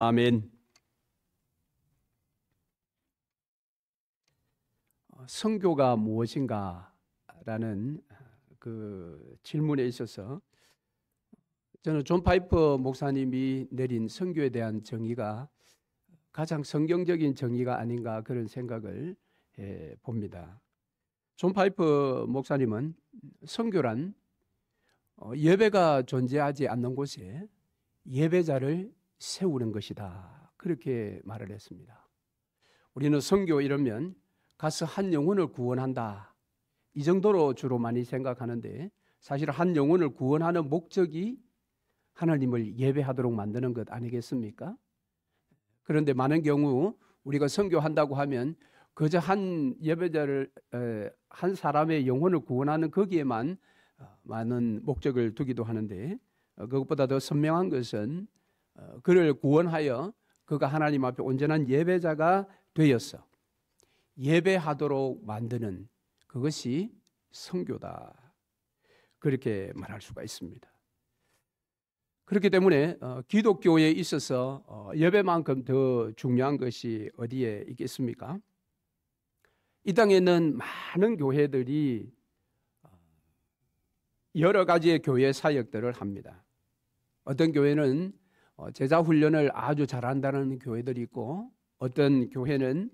아멘. 선교가 무엇인가라는 그 질문에 있어서 저는 존 파이퍼 목사님이 내린 선교에 대한 정의가 가장 성경적인 정의가 아닌가 그런 생각을 봅니다. 존 파이퍼 목사님은 선교란 예배가 존재하지 않는 곳에 예배자를 세우는 것이다, 그렇게 말을 했습니다. 우리는 선교 이러면 가서 한 영혼을 구원한다, 이 정도로 주로 많이 생각하는데 사실 한 영혼을 구원하는 목적이 하나님을 예배하도록 만드는 것 아니겠습니까? 그런데 많은 경우 우리가 선교한다고 하면 그저 한 예배자를 한 사람의 영혼을 구원하는 거기에만 많은 목적을 두기도 하는데, 그것보다 더 선명한 것은 그를 구원하여 그가 하나님 앞에 온전한 예배자가 되어서 예배하도록 만드는 그것이 선교다, 그렇게 말할 수가 있습니다. 그렇기 때문에 기독교에 있어서 예배만큼 더 중요한 것이 어디에 있겠습니까? 이 땅에 있는 많은 교회들이 여러 가지의 교회 사역들을 합니다. 어떤 교회는 제자 훈련을 아주 잘한다는 교회들이 있고, 어떤 교회는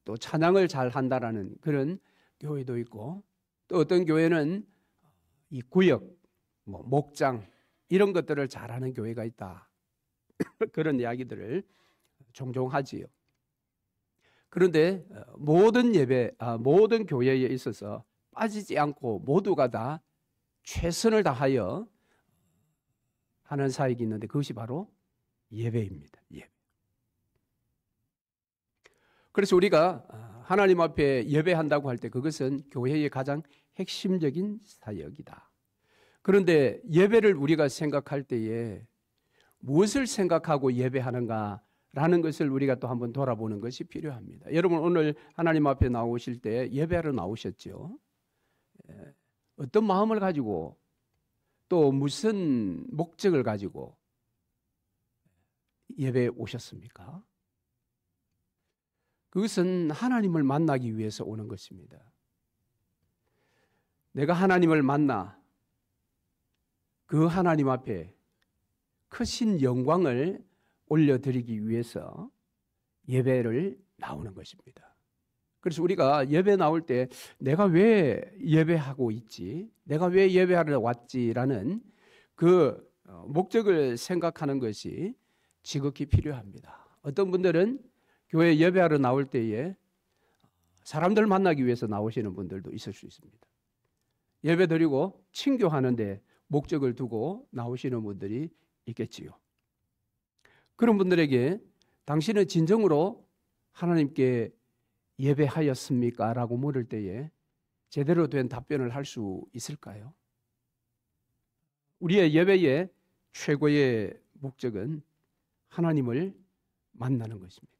또 찬양을 잘한다라는 그런 교회도 있고, 또 어떤 교회는 이 구역, 목장 이런 것들을 잘하는 교회가 있다, 그런 이야기들을 종종 하지요. 그런데 모든 예배, 모든 교회에 있어서 빠지지 않고 모두가 다 최선을 다하여 하는 사역이 있는데 그것이 바로 예배입니다. 예배. 그래서 우리가 하나님 앞에 예배한다고 할 때 그것은 교회의 가장 핵심적인 사역이다. 그런데 예배를 우리가 생각할 때에 무엇을 생각하고 예배하는가라는 것을 우리가 또 한번 돌아보는 것이 필요합니다. 여러분, 오늘 하나님 앞에 나오실 때 예배하러 나오셨죠? 어떤 마음을 가지고 또 무슨 목적을 가지고 예배에 오셨습니까? 그것은 하나님을 만나기 위해서 오는 것입니다. 내가 하나님을 만나 그 하나님 앞에 크신 영광을 올려드리기 위해서 예배를 나오는 것입니다. 그래서 우리가 예배 나올 때 내가 왜 예배하고 있지? 내가 왜 예배하러 왔지라는 그 목적을 생각하는 것이 지극히 필요합니다. 어떤 분들은 교회 예배하러 나올 때에 사람들 만나기 위해서 나오시는 분들도 있을 수 있습니다. 예배 드리고 친교하는데 목적을 두고 나오시는 분들이 있겠지요. 그런 분들에게 당신은 진정으로 하나님께 예배하였습니까? 라고 물을 때에 제대로 된 답변을 할 수 있을까요? 우리의 예배의 최고의 목적은 하나님을 만나는 것입니다.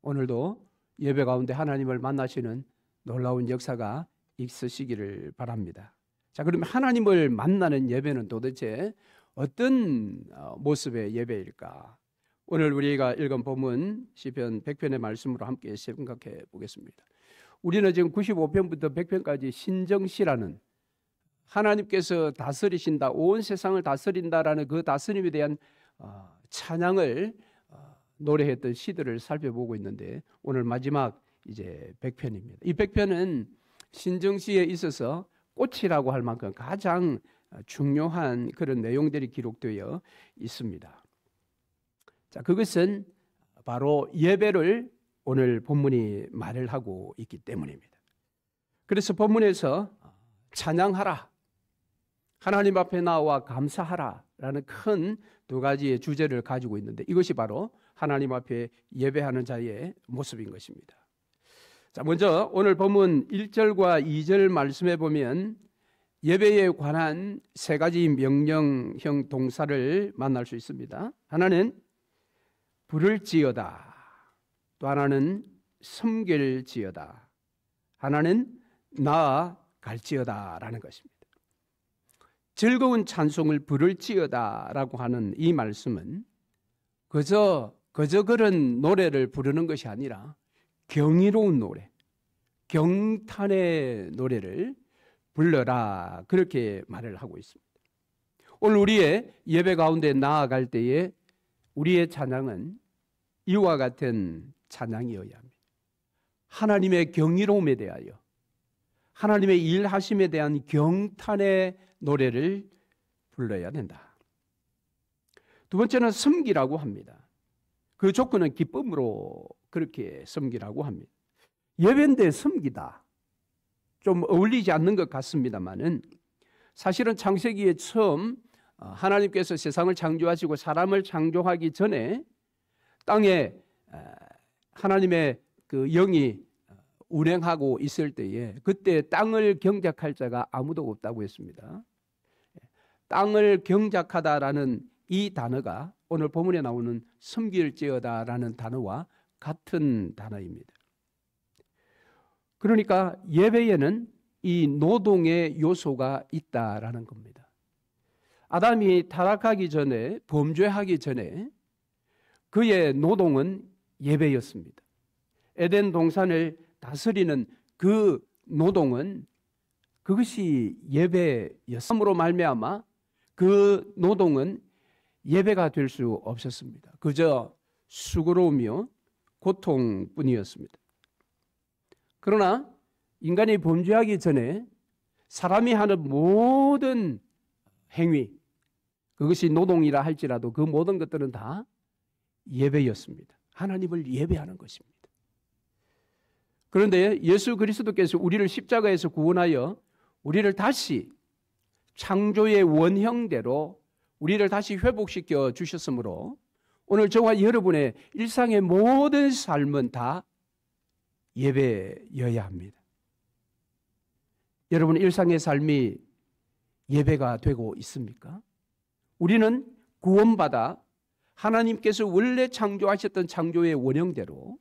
오늘도 예배 가운데 하나님을 만나시는 놀라운 역사가 있으시기를 바랍니다. 자, 그러면 하나님을 만나는 예배는 도대체 어떤 모습의 예배일까? 오늘 우리가 읽은 본문 시편 100편의 말씀으로 함께 생각해 보겠습니다. 우리는 지금 95편부터 100편까지 신정시라는 하나님께서 다스리신다, 온 세상을 다스린다라는 그 다스림에 대한 찬양을 노래했던 시들을 살펴보고 있는데, 오늘 마지막 이제 100편입니다. 이 100편은 신정시에 있어서 꽃이라고 할 만큼 가장 중요한 그런 내용들이 기록되어 있습니다. 자, 그것은 바로 예배를 오늘 본문이 말을 하고 있기 때문입니다. 그래서 본문에서 찬양하라, 하나님 앞에 나와 감사하라 라는 큰 두 가지의 주제를 가지고 있는데, 이것이 바로 하나님 앞에 예배하는 자의 모습인 것입니다. 자, 먼저 오늘 본문 1절과 2절 말씀에 보면 예배에 관한 세 가지 명령형 동사를 만날 수 있습니다. 하나는 부를지어다, 또 하나는 섬길지어다, 하나는 나아갈지어다 라는 것입니다. 즐거운 찬송을 부를지어다 라고 하는 이 말씀은 그저 그런 노래를 부르는 것이 아니라 경이로운 노래, 경탄의 노래를 불러라, 그렇게 말을 하고 있습니다. 오늘 우리의 예배 가운데 나아갈 때에 우리의 찬양은 이와 같은 찬양이어야 합니다. 하나님의 경이로움에 대하여, 하나님의 일하심에 대한 경탄의 노래를 불러야 된다. 두 번째는 섬기라고 합니다. 그 조건은 기쁨으로 그렇게 섬기라고 합니다. 예배인데 섬기다, 좀 어울리지 않는 것 같습니다만은 사실은 창세기에 처음 하나님께서 세상을 창조하시고 사람을 창조하기 전에 땅에 하나님의 그 영이 운행하고 있을 때에 그때 땅을 경작할 자가 아무도 없다고 했습니다. 땅을 경작하다라는 이 단어가 오늘 본문에 나오는 섬길지어다라는 단어와 같은 단어입니다. 그러니까 예배에는 이 노동의 요소가 있다라는 겁니다. 아담이 타락하기 전에, 범죄하기 전에 그의 노동은 예배였습니다. 에덴 동산을 다스리는 그 노동은 그것이 예배였음으로 말미암아 그 노동은 예배가 될 수 없었습니다. 그저 수고로우며 고통뿐이었습니다. 그러나 인간이 범죄하기 전에 사람이 하는 모든 행위, 그것이 노동이라 할지라도 그 모든 것들은 다 예배였습니다. 하나님을 예배하는 것입니다. 그런데 예수 그리스도께서 우리를 십자가에서 구원하여 우리를 다시 창조의 원형대로 우리를 다시 회복시켜 주셨으므로 오늘 저와 여러분의 일상의 모든 삶은 다 예배여야 합니다. 여러분 일상의 삶이 예배가 되고 있습니까? 우리는 구원받아 하나님께서 원래 창조하셨던 창조의 원형대로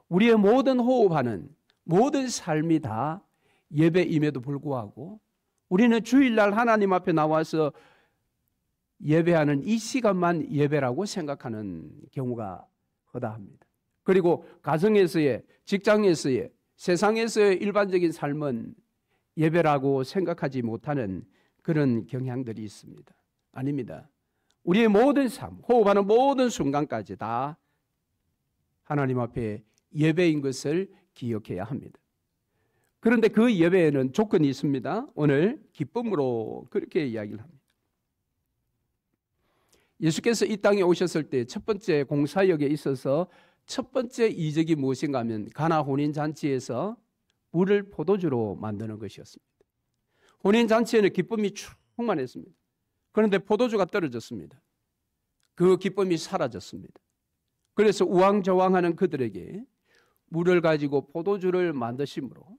우리의 모든 호흡하는 모든 삶이 다 예배임에도 불구하고 우리는 주일날 하나님 앞에 나와서 예배하는 이 시간만 예배라고 생각하는 경우가 허다합니다. 그리고 가정에서의, 직장에서의, 세상에서의 일반적인 삶은 예배라고 생각하지 못하는 그런 경향들이 있습니다. 아닙니다. 우리의 모든 삶, 호흡하는 모든 순간까지 다 하나님 앞에 예배인 것을 기억해야 합니다. 그런데 그 예배에는 조건이 있습니다. 오늘 기쁨으로 그렇게 이야기를 합니다. 예수께서 이 땅에 오셨을 때 첫 번째 공사역에 있어서 첫 번째 이적이 무엇인가 하면 가나 혼인잔치에서 물을 포도주로 만드는 것이었습니다. 혼인잔치에는 기쁨이 충만했습니다. 그런데 포도주가 떨어졌습니다. 그 기쁨이 사라졌습니다. 그래서 우왕좌왕하는 그들에게 물을 가지고 포도주를 만드심으로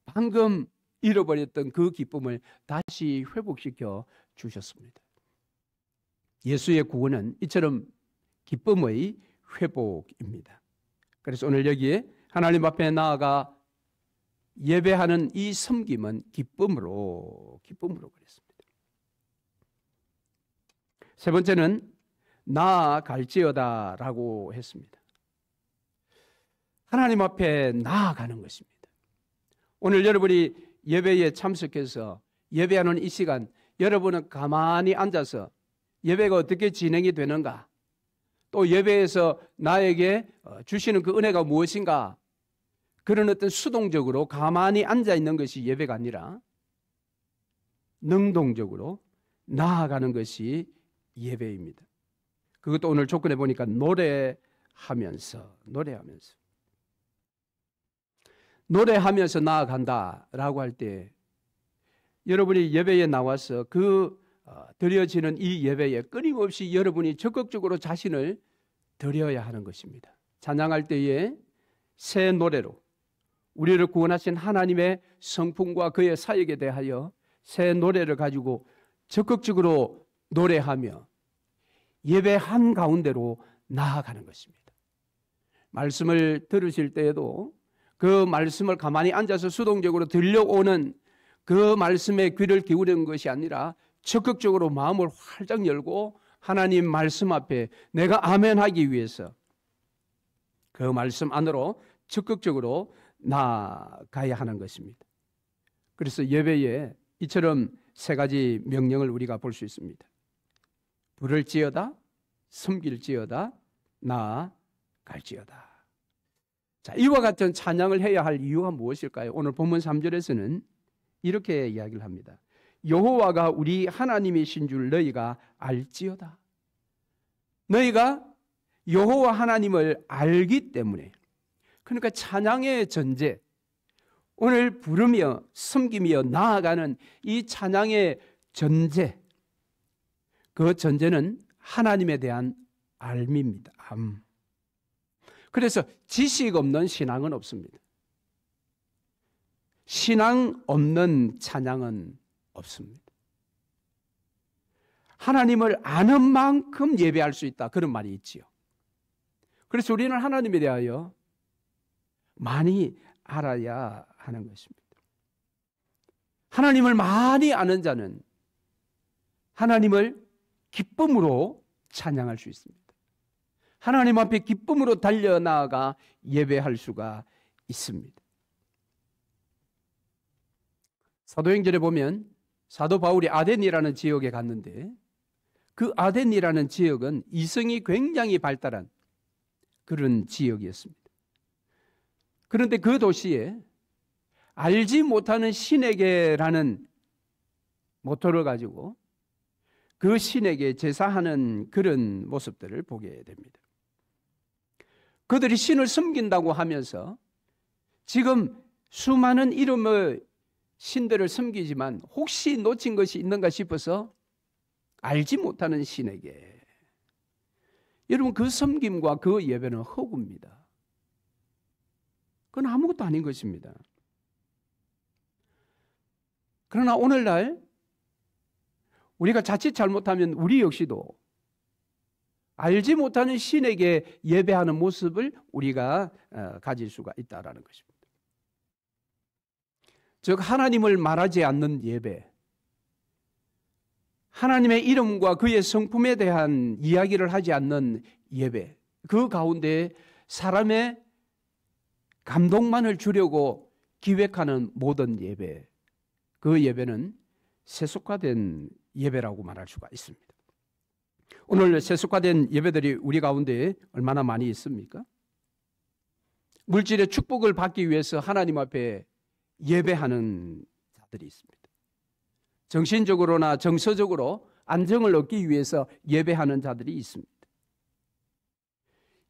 방금 잃어버렸던 그 기쁨을 다시 회복시켜 주셨습니다. 예수의 구원은 이처럼 기쁨의 회복입니다. 그래서 오늘 여기에 하나님 앞에 나아가 예배하는 이 섬김은 기쁨으로 그랬습니다. 세 번째는 나아갈지어다라고 했습니다. 하나님 앞에 나아가는 것입니다. 오늘 여러분이 예배에 참석해서 예배하는 이 시간 여러분은 가만히 앉아서 예배가 어떻게 진행이 되는가, 또 예배에서 나에게 주시는 그 은혜가 무엇인가, 그런 어떤 수동적으로 가만히 앉아 있는 것이 예배가 아니라 능동적으로 나아가는 것이 예배입니다. 그것도 오늘 조건에 보니까 노래하면서 나아간다라고 할 때 여러분이 예배에 나와서 드려지는 이 예배에 끊임없이 여러분이 적극적으로 자신을 드려야 하는 것입니다. 찬양할 때에 새 노래로 우리를 구원하신 하나님의 성품과 그의 사역에 대하여 새 노래를 가지고 적극적으로 노래하며 예배 한가운데로 나아가는 것입니다. 말씀을 들으실 때에도 그 말씀을 가만히 앉아서 수동적으로 들려오는 그 말씀에 귀를 기울이는 것이 아니라 적극적으로 마음을 활짝 열고 하나님 말씀 앞에 내가 아멘하기 위해서 그 말씀 안으로 적극적으로 나아가야 하는 것입니다. 그래서 예배에 이처럼 세 가지 명령을 우리가 볼 수 있습니다. 부를지어다, 섬길지어다, 나아갈지어다. 자, 이와 같은 찬양을 해야 할 이유가 무엇일까요? 오늘 본문 3절에서는 이렇게 이야기를 합니다. 여호와가 우리 하나님이신 줄 너희가 알지어다. 너희가 여호와 하나님을 알기 때문에, 그러니까 찬양의 전제, 오늘 부르며 섬기며 나아가는 이 찬양의 전제, 그 전제는 하나님에 대한 알미입니다. 그래서 지식 없는 신앙은 없습니다. 신앙 없는 찬양은 없습니다. 하나님을 아는 만큼 예배할 수 있다, 그런 말이 있지요. 그래서 우리는 하나님에 대하여 많이 알아야 하는 것입니다. 하나님을 많이 아는 자는 하나님을 기쁨으로 찬양할 수 있습니다. 하나님 앞에 기쁨으로 달려나가 예배할 수가 있습니다. 사도행전에 보면 사도 바울이 아덴이라는 지역에 갔는데, 그 아덴이라는 지역은 이성이 굉장히 발달한 그런 지역이었습니다. 그런데 그 도시에 알지 못하는 신에게라는 모토를 가지고 그 신에게 제사하는 그런 모습들을 보게 됩니다. 그들이 신을 섬긴다고 하면서 지금 수많은 이름의 신들을 섬기지만 혹시 놓친 것이 있는가 싶어서 알지 못하는 신에게, 여러분, 그 섬김과 그 예배는 허구입니다. 그건 아무것도 아닌 것입니다. 그러나 오늘날 우리가 자칫 잘못하면 우리 역시도 알지 못하는 신에게 예배하는 모습을 우리가 가질 수가 있다는 것입니다. 즉, 하나님을 말하지 않는 예배, 하나님의 이름과 그의 성품에 대한 이야기를 하지 않는 예배, 그 가운데 사람의 감동만을 주려고 기획하는 모든 예배, 그 예배는 세속화된 예배라고 말할 수가 있습니다. 오늘 세속화된 예배들이 우리 가운데 얼마나 많이 있습니까? 물질의 축복을 받기 위해서 하나님 앞에 예배하는 자들이 있습니다. 정신적으로나 정서적으로 안정을 얻기 위해서 예배하는 자들이 있습니다.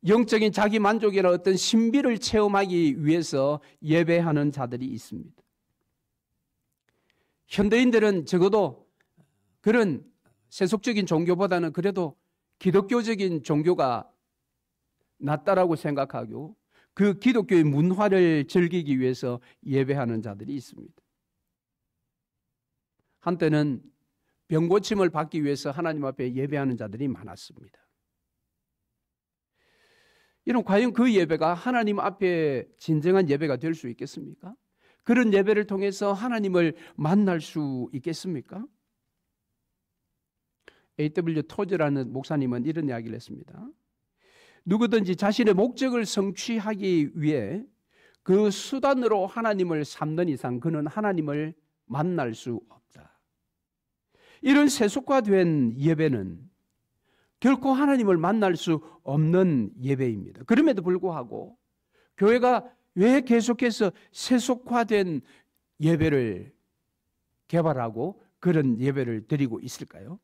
영적인 자기 만족이나 어떤 신비를 체험하기 위해서 예배하는 자들이 있습니다. 현대인들은 적어도 그런 세속적인 종교보다는 그래도 기독교적인 종교가 낫다라고 생각하고 그 기독교의 문화를 즐기기 위해서 예배하는 자들이 있습니다. 한때는 병고침을 받기 위해서 하나님 앞에 예배하는 자들이 많았습니다. 이런 과연 그 예배가 하나님 앞에 진정한 예배가 될 수 있겠습니까? 그런 예배를 통해서 하나님을 만날 수 있겠습니까? A.W. 토저라는 목사님은 이런 이야기를 했습니다. 누구든지 자신의 목적을 성취하기 위해 그 수단으로 하나님을 삼는 이상 그는 하나님을 만날 수 없다. 이런 세속화된 예배는 결코 하나님을 만날 수 없는 예배입니다. 그럼에도 불구하고 교회가 왜 계속해서 세속화된 예배를 개발하고 그런 예배를 드리고 있을까요?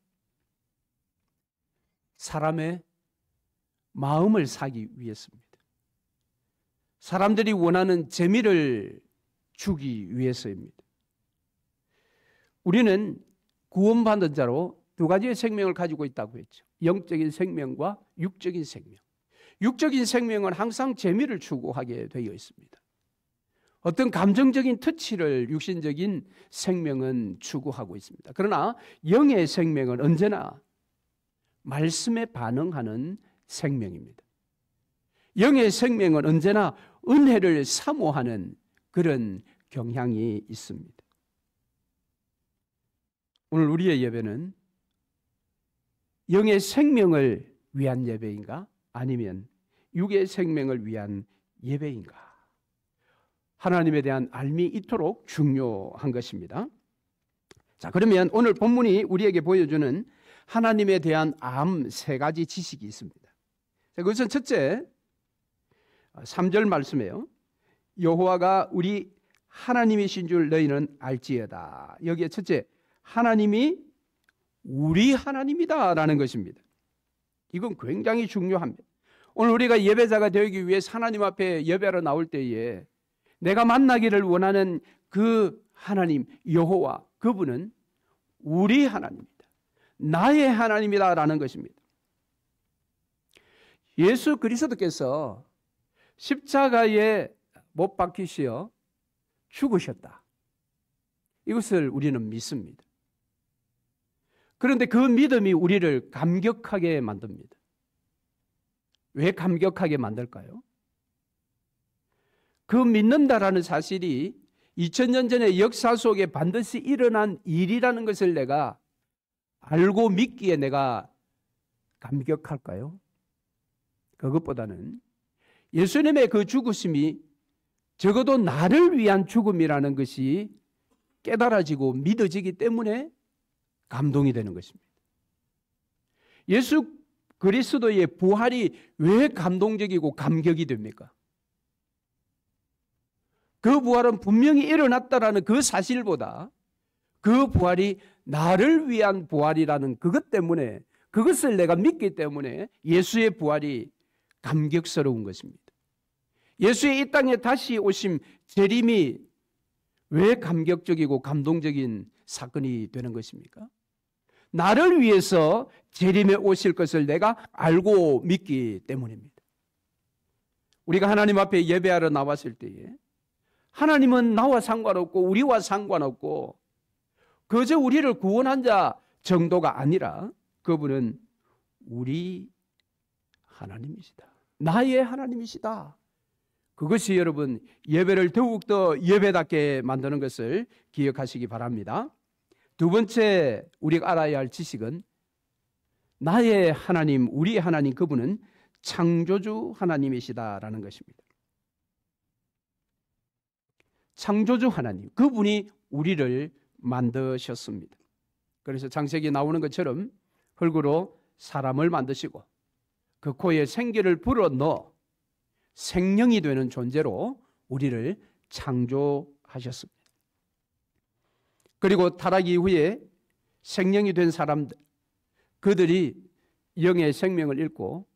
사람의 마음을 사기 위해서입니다. 사람들이 원하는 재미를 주기 위해서입니다. 우리는 구원받은 자로 두 가지의 생명을 가지고 있다고 했죠. 영적인 생명과 육적인 생명. 육적인 생명은 항상 재미를 추구하게 되어 있습니다. 어떤 감정적인 터치를 육신적인 생명은 추구하고 있습니다. 그러나 영의 생명은 언제나 말씀에 반응하는 생명입니다. 영의 생명은 언제나 은혜를 사모하는 그런 경향이 있습니다. 오늘 우리의 예배는 영의 생명을 위한 예배인가? 아니면 육의 생명을 위한 예배인가? 하나님에 대한 알미 이토록 중요한 것입니다. 자, 그러면 오늘 본문이 우리에게 보여주는 하나님에 대한 암 세 가지 지식이 있습니다. 자, 그것은 첫째, 3절 말씀이에요. 여호와가 우리 하나님이신 줄 너희는 알지어다. 여기에 첫째, 하나님이 우리 하나님이다 라는 것입니다. 이건 굉장히 중요합니다. 오늘 우리가 예배자가 되기 위해 하나님 앞에 예배하러 나올 때에 내가 만나기를 원하는 그 하나님 여호와, 그분은 우리 하나님이다, 나의 하나님이다 라는 것입니다. 예수 그리스도께서 십자가에 못 박히시어 죽으셨다, 이것을 우리는 믿습니다. 그런데 그 믿음이 우리를 감격하게 만듭니다. 왜 감격하게 만들까요? 그 믿는다라는 사실이 2000년 전의 역사 속에 반드시 일어난 일이라는 것을 내가 알고 믿기에 내가 감격할까요? 그것보다는 예수님의 그 죽으심이 적어도 나를 위한 죽음이라는 것이 깨달아지고 믿어지기 때문에 감동이 되는 것입니다. 예수 그리스도의 부활이 왜 감동적이고 감격이 됩니까? 그 부활은 분명히 일어났다라는 그 사실보다 그 부활이 나를 위한 부활이라는 그것 때문에, 그것을 내가 믿기 때문에 예수의 부활이 감격스러운 것입니다. 예수의 이 땅에 다시 오심 재림이 왜 감격적이고 감동적인 사건이 되는 것입니까? 나를 위해서 재림에 오실 것을 내가 알고 믿기 때문입니다. 우리가 하나님 앞에 예배하러 나왔을 때에 하나님은 나와 상관없고 우리와 상관없고 그저 우리를 구원한 자 정도가 아니라 그분은 우리 하나님이시다, 나의 하나님이시다. 그것이 여러분 예배를 더욱더 예배답게 만드는 것을 기억하시기 바랍니다. 두 번째 우리가 알아야 할 지식은 나의 하나님, 우리 하나님, 그분은 창조주 하나님이시다라는 것입니다. 창조주 하나님, 그분이 우리를 만드셨습니다. 그래서 창세기에 나오는 것처럼 흙으로 사람을 만드시고 그 코에 생기를 불어넣어 생명이 되는 존재로 우리를 창조하셨습니다. 그리고 타락 이후에 생명이 된 사람들, 그들이 영의 생명을 잃고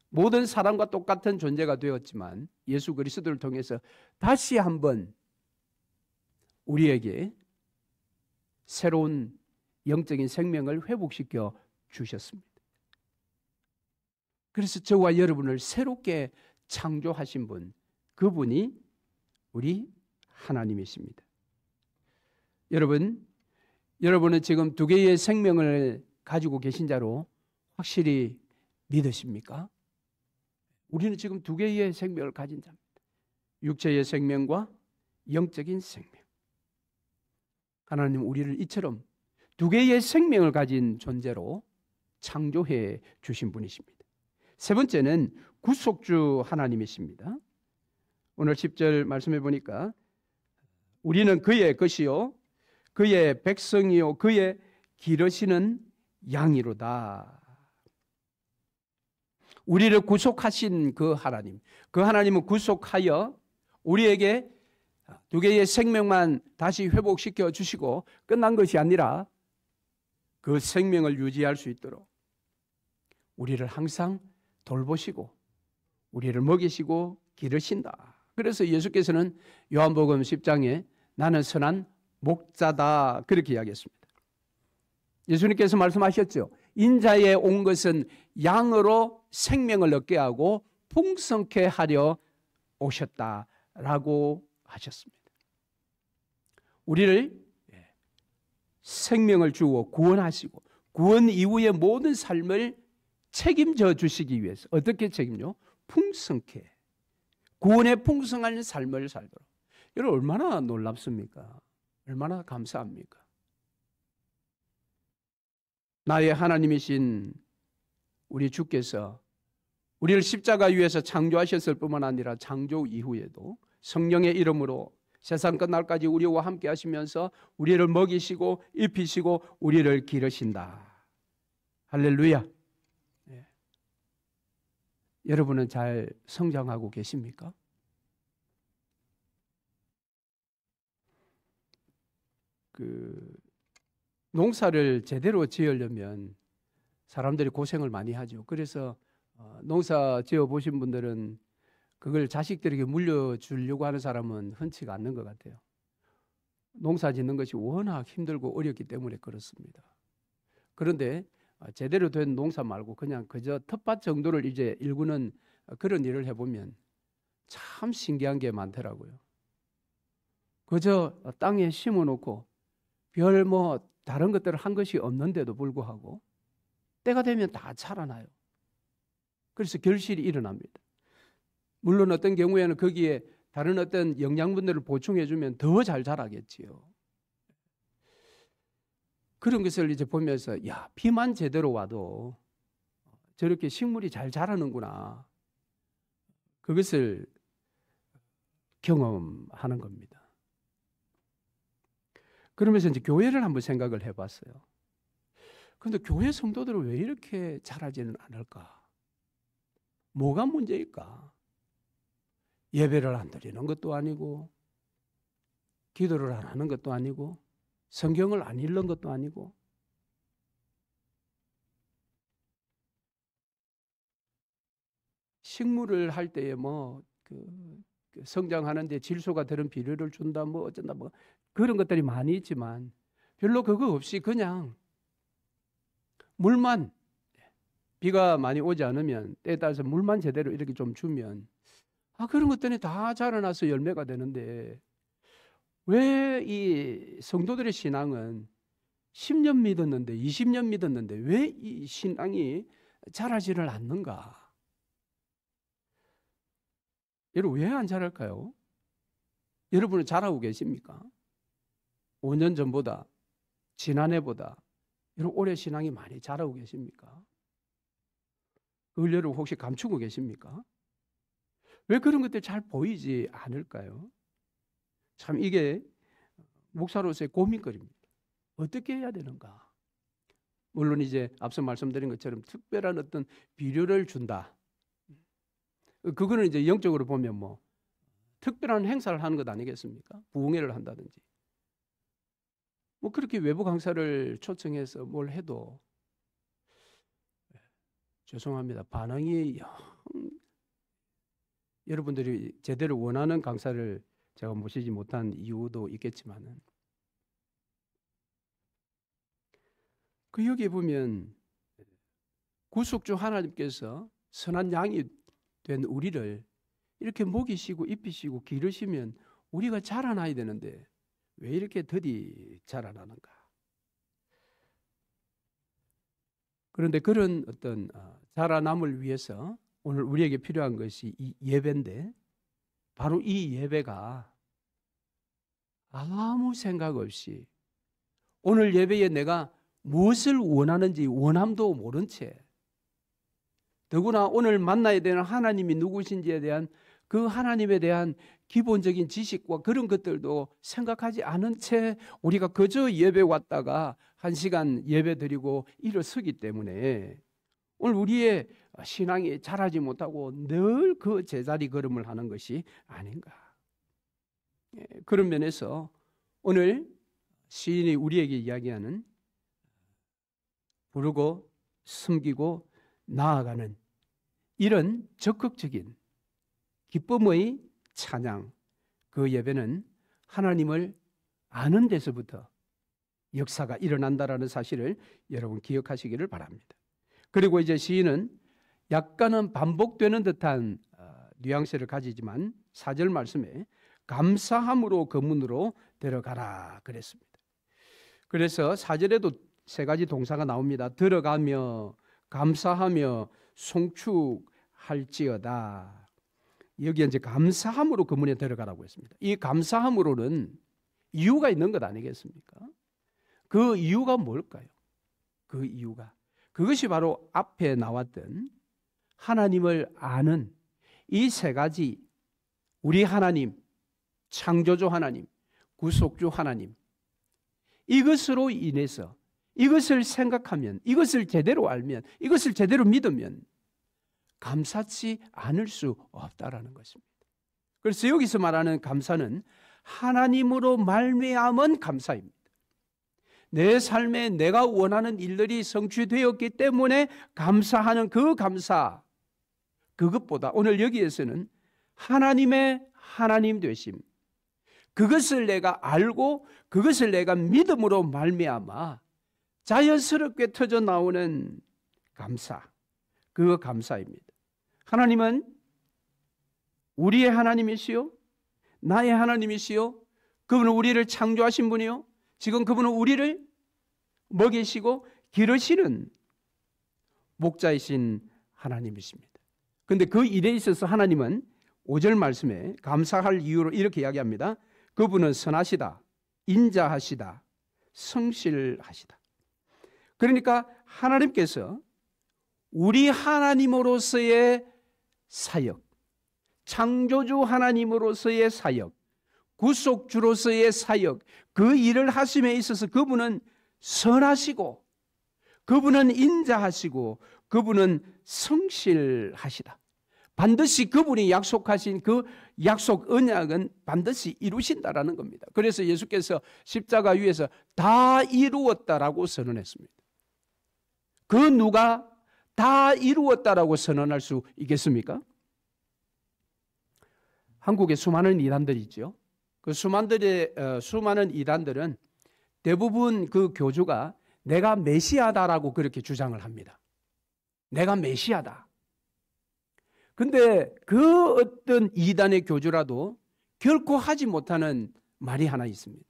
모든 사람과 똑같은 존재가 되었지만 예수 그리스도를 통해서 다시 한번 우리에게 새로운 영적인 생명을 회복시켜 주셨습니다. 그래서 저와 여러분을 새롭게 창조하신 분, 그분이 우리 하나님이십니다. 여러분은 지금 두 개의 생명을 가지고 계신 자로 확실히 믿으십니까? 우리는 지금 두 개의 생명을 가진 자입니다. 육체의 생명과 영적인 생명. 하나님 우리를 이처럼 두 개의 생명을 가진 존재로 창조해 주신 분이십니다. 세 번째는 구속주 하나님이십니다. 오늘 10절 말씀해 보니까 우리는 그의 것이요 그의 백성이요 그의 기르시는 양이로다. 우리를 구속하신 그 하나님은 구속하여 우리에게 두 개의 생명만 다시 회복시켜 주시고 끝난 것이 아니라 그 생명을 유지할 수 있도록 우리를 항상 돌보시고 우리를 먹이시고 기르신다. 그래서 예수께서는 요한복음 10장에 나는 선한 목자다 그렇게 이야기했습니다. 예수님께서 말씀하셨죠. 인자에 온 것은 양으로 생명을 얻게 하고 풍성케 하려 오셨다라고 하셨습니다. 우리를 생명을 주어 구원하시고 구원 이후의 모든 삶을 책임져 주시기 위해서 어떻게 책임져? 풍성케, 구원의 풍성한 삶을 살도록. 여러분 얼마나 놀랍습니까? 얼마나 감사합니까? 나의 하나님이신 우리 주께서 우리를 십자가 위에서 창조하셨을 뿐만 아니라 창조 이후에도 성령의 이름으로 세상 끝날까지 우리와 함께 하시면서 우리를 먹이시고 입히시고 우리를 기르신다. 할렐루야. 네. 여러분은 잘 성장하고 계십니까? 농사를 제대로 지으려면 사람들이 고생을 많이 하죠. 그래서 농사 지어 보신 분들은 그걸 자식들에게 물려주려고 하는 사람은 흔치가 않는 것 같아요. 농사 짓는 것이 워낙 힘들고 어렵기 때문에 그렇습니다. 그런데 제대로 된 농사 말고 그냥 그저 텃밭 정도를 이제 일구는 그런 일을 해보면 참 신기한 게 많더라고요. 그저 땅에 심어놓고 별 다른 것들을 한 것이 없는데도 불구하고 때가 되면 다 자라나요. 그래서 결실이 일어납니다. 물론 어떤 경우에는 거기에 다른 어떤 영양분들을 보충해주면 더 잘 자라겠지요. 그런 것을 이제 보면서 비만 제대로 와도 저렇게 식물이 잘 자라는구나. 그것을 경험하는 겁니다. 그러면서 이제 교회를 한번 생각을 해봤어요. 그런데 교회 성도들은 왜 이렇게 자라지는 않을까? 뭐가 문제일까? 예배를 안 드리는 것도 아니고 기도를 안 하는 것도 아니고 성경을 안 읽는 것도 아니고 식물을 할 때에 성장하는데 질소가 들은 비료를 준다 어쩐다 그런 것들이 많이 있지만 별로 그거 없이 그냥 물만 비가 많이 오지 않으면 때에 따라서 물만 제대로 이렇게 좀 주면 그런 것들이 다 자라나서 열매가 되는데 왜 이 성도들의 신앙은 10년 믿었는데 20년 믿었는데 왜 이 신앙이 자라지를 않는가? 여러분 왜 안 자랄까요? 여러분은 잘하고 계십니까? 5년 전보다 지난해보다 여러분 올해 신앙이 많이 자라고 계십니까? 그걸 여러분 혹시 감추고 계십니까? 왜 그런 것들이 잘 보이지 않을까요? 참 이게 목사로서의 고민거리입니다. 어떻게 해야 되는가? 물론 이제 앞서 말씀드린 것처럼 특별한 어떤 비료를 준다. 그거는 이제 영적으로 보면 특별한 행사를 하는 것 아니겠습니까? 부흥회를 한다든지. 그렇게 외부 강사를 초청해서 뭘 해도 죄송합니다. 반응이 여러분들이 제대로 원하는 강사를 제가 모시지 못한 이유도 있겠지만은 여기에 보면 구속주 하나님께서 선한 양이 된 우리를 이렇게 먹이시고 입히시고 기르시면 우리가 자라나야 되는데 왜 이렇게 더디 자라나는가? 그런데 그런 어떤 자라남을 위해서 오늘 우리에게 필요한 것이 이 예배인데 바로 이 예배가 아무 생각 없이 오늘 예배에 내가 무엇을 원하는지 원함도 모른 채 더구나 오늘 만나야 되는 하나님이 누구신지에 대한 그 하나님에 대한 기본적인 지식과 그런 것들도 생각하지 않은 채 우리가 그저 예배 왔다가 1시간 예배 드리고 일어서기 때문에 오늘 우리의 신앙이 자라지 못하고 늘 그 제자리 걸음을 하는 것이 아닌가. 그런 면에서 오늘 시인이 우리에게 이야기하는 부르고 숨기고 나아가는 이런 적극적인 기쁨의 찬양, 그 예배는 하나님을 아는 데서부터 역사가 일어난다라는 사실을 여러분 기억하시기를 바랍니다. 그리고 이제 시인은 약간은 반복되는 듯한 뉘앙스를 가지지만 4절 말씀에 감사함으로 그 문으로 들어가라 그랬습니다. 그래서 4절에도 3가지 동사가 나옵니다. 들어가며 감사하며 송축할지어다. 여기에 이제 감사함으로 그 문에 들어가라고 했습니다. 이 감사함으로는 이유가 있는 것 아니겠습니까? 그 이유가 뭘까요? 그 이유가 그것이 바로 앞에 나왔던 하나님을 아는 이 세 가지, 우리 하나님, 창조주 하나님, 구속주 하나님, 이것으로 인해서 이것을 생각하면, 이것을 제대로 알면, 이것을 제대로 믿으면 감사치 않을 수 없다라는 것입니다. 그래서 여기서 말하는 감사는 하나님으로 말미암은 감사입니다. 내 삶에 내가 원하는 일들이 성취되었기 때문에 감사하는 그 감사, 그것보다 오늘 여기에서는 하나님의 하나님 되심, 그것을 내가 알고 그것을 내가 믿음으로 말미암아 자연스럽게 터져 나오는 감사, 그 감사입니다. 하나님은 우리의 하나님이시요, 나의 하나님이시요, 그분은 우리를 창조하신 분이요, 지금 그분은 우리를 먹이시고 기르시는 목자이신 하나님이십니다. 그런데 그 일에 있어서 하나님은 5절 말씀에 감사할 이유로 이렇게 이야기합니다. 그분은 선하시다, 인자하시다, 성실하시다. 그러니까 하나님께서 우리 하나님으로서의 사역, 창조주 하나님으로서의 사역, 구속주로서의 사역, 그 일을 하심에 있어서 그분은 선하시고 그분은 인자하시고 그분은 성실하시다. 반드시 그분이 약속하신 그 약속 언약은 반드시 이루신다라는 겁니다. 그래서 예수께서 십자가 위에서 다 이루었다라고 선언했습니다. 그 누가 다 이루었다라고 선언할 수 있겠습니까? 한국에 수많은 이단들이 있죠. 그 수많은 이단들은 대부분 그 교주가 내가 메시아다라고 그렇게 주장을 합니다. 내가 메시아다. 근데 그 어떤 이단의 교주라도 결코 하지 못하는 말이 하나 있습니다.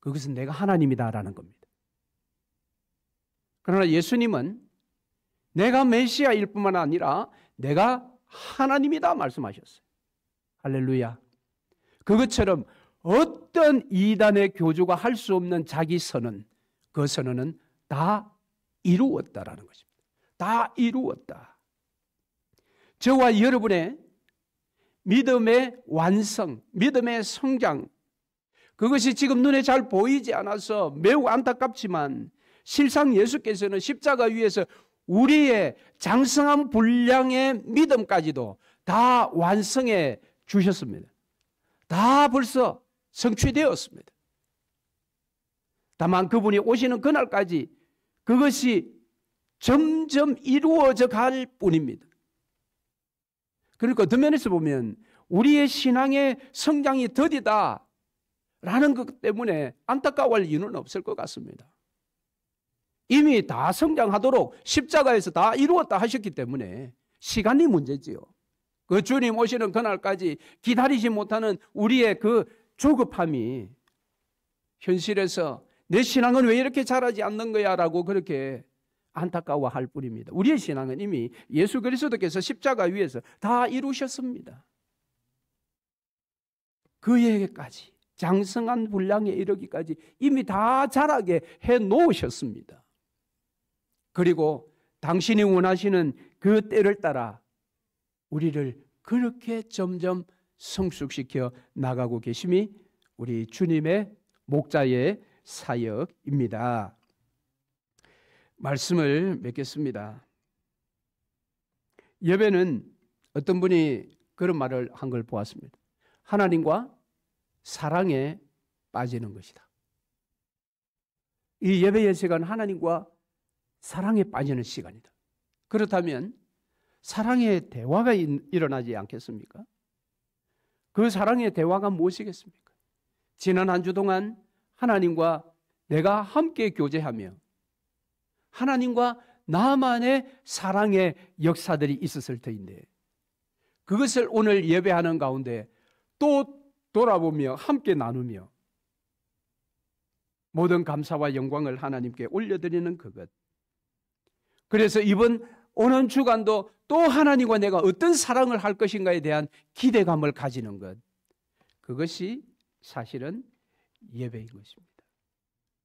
그것은 내가 하나님이다라는 겁니다. 그러나 예수님은 내가 메시아일 뿐만 아니라 내가 하나님이다 말씀하셨어요. 할렐루야. 그것처럼 어떤 이단의 교주가 할 수 없는 자기 선언, 그 선언은 다 이루었다라는 것입니다. 다 이루었다. 저와 여러분의 믿음의 완성, 믿음의 성장, 그것이 지금 눈에 잘 보이지 않아서 매우 안타깝지만 실상 예수께서는 십자가 위에서 우리의 장성한 분량의 믿음까지도 다 완성해 주셨습니다. 다 벌써 성취되었습니다. 다만 그분이 오시는 그날까지 그것이 점점 이루어져 갈 뿐입니다. 그러니까 어떤 면에서 보면 우리의 신앙의 성장이 더디다 라는 것 때문에 안타까워할 이유는 없을 것 같습니다. 이미 다 성장하도록 십자가에서 다 이루었다 하셨기 때문에 시간이 문제지요. 그 주님 오시는 그날까지 기다리지 못하는 우리의 그 조급함이 현실에서 내 신앙은 왜 이렇게 자라지 않는 거야 라고 그렇게 안타까워할 뿐입니다. 우리의 신앙은 이미 예수 그리스도께서 십자가 위에서 다 이루셨습니다. 그에게까지 장성한 분량에 이르기까지 이미 다 자라게 해 놓으셨습니다. 그리고 당신이 원하시는 그 때를 따라 우리를 그렇게 점점 성숙시켜 나가고 계심이 우리 주님의 목자의 사역입니다. 말씀을 맺겠습니다. 예배는 어떤 분이 그런 말을 한 걸 보았습니다. 하나님과 사랑에 빠지는 것이다. 이 예배의 시간은 하나님과 사랑에 빠지는 시간이다. 그렇다면 사랑의 대화가 일어나지 않겠습니까? 그 사랑의 대화가 무엇이겠습니까? 지난 한 주 동안 하나님과 내가 함께 교제하며 하나님과 나만의 사랑의 역사들이 있었을 터인데 그것을 오늘 예배하는 가운데 또 돌아보며 함께 나누며 모든 감사와 영광을 하나님께 올려드리는 그것. 그래서 이번 오는 주간도 또 하나님과 내가 어떤 사랑을 할 것인가에 대한 기대감을 가지는 것. 그것이 사실은 예배인 것입니다.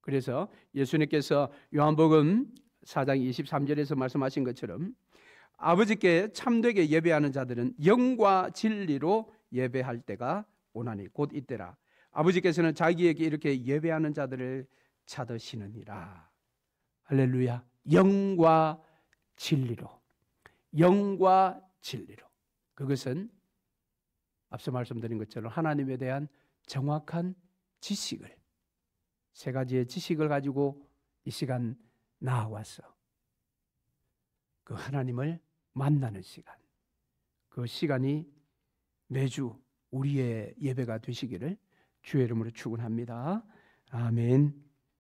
그래서 예수님께서 요한복음 4장 23절에서 말씀하신 것처럼 아버지께 참되게 예배하는 자들은 영과 진리로 예배할 때가 오나니 곧 이때라. 아버지께서는 자기에게 이렇게 예배하는 자들을 찾으시느니라. 할렐루야. 영과 진리로, 영과 진리로. 그것은 앞서 말씀드린 것처럼 하나님에 대한 정확한 지식을, 세 가지의 지식을 가지고 이 시간 나와서 그 하나님을 만나는 시간, 그 시간이 매주 우리의 예배가 되시기를 주의 이름으로 축원합니다. 아멘.